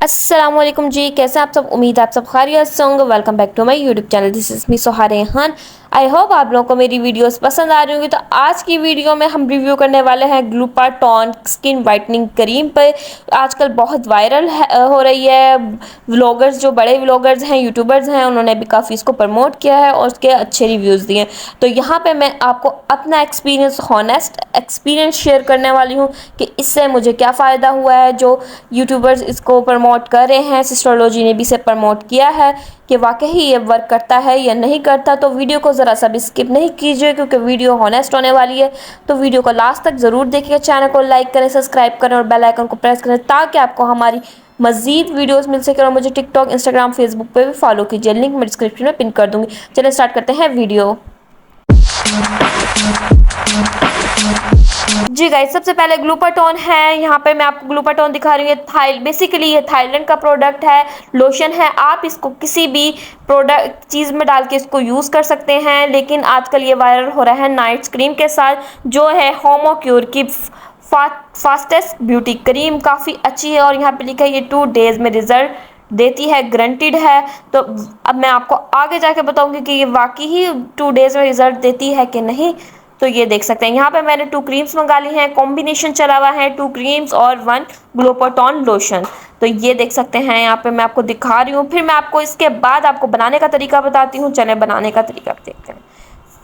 अस्सलामुअलैकुम जी, कैसे आप सब। उम्मीद है आप सब खैरियत से होंगे। Welcome back to my YouTube channel. This is me Soha Rehan. I hope आप लोगों को मेरी वीडियोस पसंद आ रही होंगी। तो आज की वीडियो में हम रिव्यू करने वाले हैं ग्लूटाथॉन स्किन वाइटनिंग क्रीम पर। आजकल बहुत वायरल हो रही है। व्लॉगर्स, जो बड़े व्लॉगर्स हैं, यूट्यूबर्स हैं, उन्होंने भी काफ़ी इसको प्रमोट किया है और उसके अच्छे रिव्यूज़ दिए। तो यहाँ पे मैं आपको अपना एक्सपीरियंस, हॉनेस्ट एक्सपीरियंस शेयर करने वाली हूँ कि इससे मुझे क्या फ़ायदा हुआ है। जो यूट्यूबर्स इसको प्रमोट कर रहे हैं, सिस्टरोलॉजी ने भी इसे प्रमोट किया है कि वाकई ये वर्क करता है या नहीं करता। तो वीडियो को ज़रा सा भी स्किप नहीं कीजिए क्योंकि वीडियो हॉनेस्ट होने वाली है। तो वीडियो को लास्ट तक ज़रूर देखिए। चैनल को लाइक करें, सब्सक्राइब करें और बेल आइकन को प्रेस करें ताकि आपको हमारी मजीद वीडियोस मिल सके। और मुझे टिकटॉक, इंस्टाग्राम, फेसबुक पे भी फॉलो कीजिए। लिंक मैं डिस्क्रिप्शन में पिन कर दूंगी। चलिए स्टार्ट करते हैं वीडियो। जी गाइस, सबसे पहले ग्लूटाथॉन है। यहाँ पे मैं आपको ग्लूटाथॉन दिखा रही हूँ। बेसिकली ये थाईलैंड का प्रोडक्ट है, लोशन है। आप इसको किसी भी प्रोडक्ट चीज़ में डाल के इसको यूज़ कर सकते हैं। लेकिन आजकल ये वायरल हो रहा है नाइट क्रीम के साथ, जो है होमोक्योर की फास्टेस्ट ब्यूटी क्रीम। काफ़ी अच्छी है और यहाँ पे लिखा है ये 2 डेज में रिजल्ट देती है, ग्रंटेड है। तो अब मैं आपको आगे जाके बताऊंगी कि ये वाकई ही 2 डेज में रिजल्ट देती है कि नहीं। तो ये देख सकते हैं। यहाँ पे मैंने 2 क्रीम्स मंगा ली हैं। कॉम्बिनेशन चला हुआ है 2 क्रीम्स और 1 ग्लूटाथॉन लोशन। तो ये देख सकते हैं। यहाँ पे मैं आपको दिखा रही हूँ। फिर मैं आपको इसके बाद आपको बनाने का तरीका बताती हूँ। चले बनाने का तरीका देखते हैं।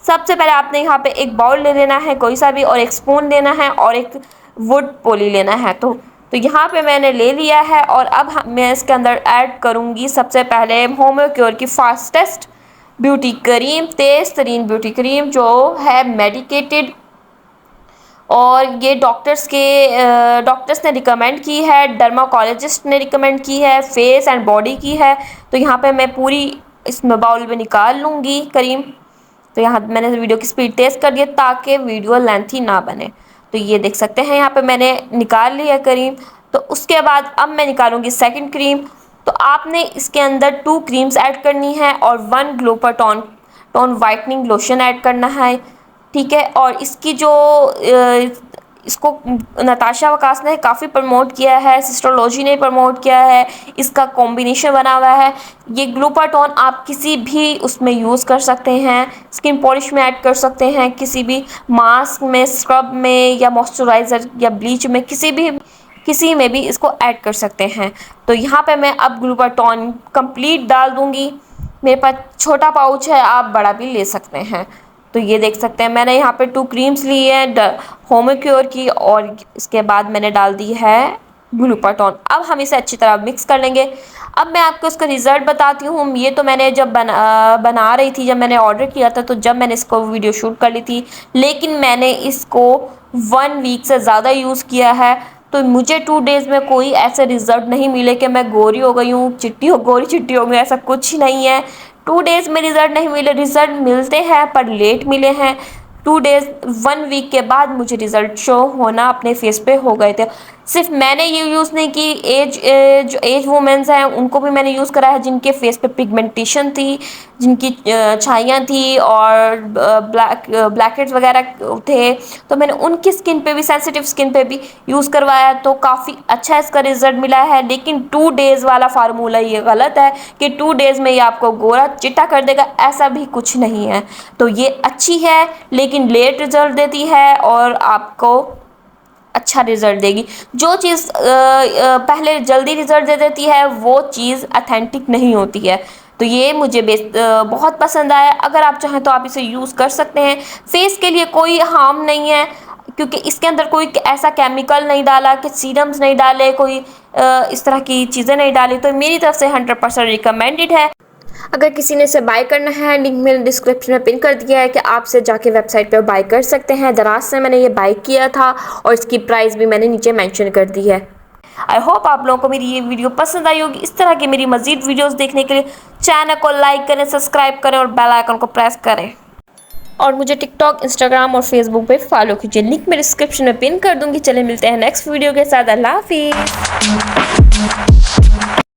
सबसे पहले आपने यहाँ पे एक बाउल ले लेना है कोई सा भी, और एक स्पून लेना है और एक वुड पोली लेना है। तो यहाँ पे मैंने ले लिया है। और अब मैं इसके अंदर ऐड करूँगी सबसे पहले होम्योक्योर की फास्टेस्ट ब्यूटी क्रीम, तेज़ तरीन ब्यूटी क्रीम जो है मेडिकेटेड। और ये डॉक्टर्स ने रिकमेंड की है, डर्माकोलॉजिस्ट ने रिकमेंड की है, फेस एंड बॉडी की है। तो यहाँ पे मैं पूरी इसमें बाउल में निकाल लूँगी क्रीम। तो यहाँ मैंने वीडियो की स्पीड तेज़ कर दी ताकि वीडियो लेंथी ना बने। तो ये देख सकते हैं। यहाँ पे मैंने निकाल लिया क्रीम। तो उसके बाद अब मैं निकालूंगी सेकंड क्रीम। तो आपने इसके अंदर 2 क्रीम्स ऐड करनी है और 1 ग्लूटाथॉन वाइटनिंग लोशन ऐड करना है। ठीक है। और इसकी जो इसको नताशा वकास ने काफ़ी प्रमोट किया है, सिस्टरोलॉजी ने प्रमोट किया है। इसका कॉम्बिनेशन बना हुआ है। ये ग्लूटाथॉन आप किसी भी उसमें यूज़ कर सकते हैं। स्किन पॉलिश में ऐड कर सकते हैं, किसी भी मास्क में, स्क्रब में, या मॉइस्चराइज़र या ब्लीच में, किसी में भी इसको ऐड कर सकते हैं। तो यहाँ पे मैं अब ग्लूटाथॉन कंप्लीट डाल दूँगी। मेरे पास छोटा पाउच है, आप बड़ा भी ले सकते हैं। तो ये देख सकते हैं। मैंने यहाँ पे 2 क्रीम्स ली है होम्योक्योर की और इसके बाद मैंने डाल दी है ग्लूटाथॉन। अब हम इसे अच्छी तरह मिक्स कर लेंगे। अब मैं आपको इसका रिज़ल्ट बताती हूँ। ये तो मैंने जब बना रही थी, जब मैंने ऑर्डर किया था, तो जब मैंने इसको वीडियो शूट कर ली थी। लेकिन मैंने इसको 1 वीक से ज़्यादा यूज़ किया है। तो मुझे 2 डेज़ में कोई ऐसे रिज़ल्ट नहीं मिले कि मैं गोरी हो गई हूँ, गोरी चिट्टी हो गई। ऐसा कुछ नहीं है। 2 डेज़ में रिज़ल्ट नहीं मिले। रिज़ल्ट मिलते हैं पर लेट मिले हैं। 2 डेज़, 1 वीक के बाद मुझे रिज़ल्ट शो होना अपने फेस पे हो गए थे। सिर्फ मैंने ये यूज़ नहीं की, जो एज वुमेन्स हैं उनको भी मैंने यूज़ करा है, जिनके फेस पे पिगमेंटेशन थी, जिनकी छाइयाँ थी और ब्लैकेट्स वगैरह थे। तो मैंने उनकी स्किन पे भी, सेंसिटिव स्किन पे भी यूज़ करवाया। तो काफ़ी अच्छा इसका रिज़ल्ट मिला है। लेकिन 2 डेज़ वाला फार्मूला ये गलत है कि 2 डेज़ में ये आपको गोरा चिट्टा कर देगा, ऐसा भी कुछ नहीं है। तो ये अच्छी है लेकिन लेट रिज़ल्ट देती है और आपको अच्छा रिज़ल्ट देगी। जो चीज़ पहले जल्दी रिज़ल्ट दे देती है वो चीज़ ऑथेंटिक नहीं होती है। तो ये मुझे बहुत पसंद आया। अगर आप चाहें तो आप इसे यूज़ कर सकते हैं। फेस के लिए कोई हार्म नहीं है क्योंकि इसके अंदर कोई ऐसा केमिकल नहीं डाला कि सीरम्स नहीं डाले, कोई इस तरह की चीज़ें नहीं डाली। तो मेरी तरफ से 100% रिकमेंडेड है। अगर किसी ने इसे बाय करना है, लिंक मैंने डिस्क्रिप्शन में पिन कर दिया है कि आप से जाके वेबसाइट पर बाय कर सकते हैं। दराज से मैंने ये बाय किया था और इसकी प्राइस भी मैंने नीचे मेंशन कर दी है। आई होप आप लोगों को मेरी ये वीडियो पसंद आई होगी। इस तरह की मेरी मजीद वीडियोस देखने के लिए चैनल को लाइक करें, सब्सक्राइब करें और बेल आइकन को प्रेस करें। और मुझे टिकटॉक, इंस्टाग्राम और फेसबुक पे फॉलो कीजिए। लिंक मैं डिस्क्रिप्शन में पिन कर दूंगी। चले मिलते हैं नेक्स्ट वीडियो के साथ। अल्लाह हाफिज़।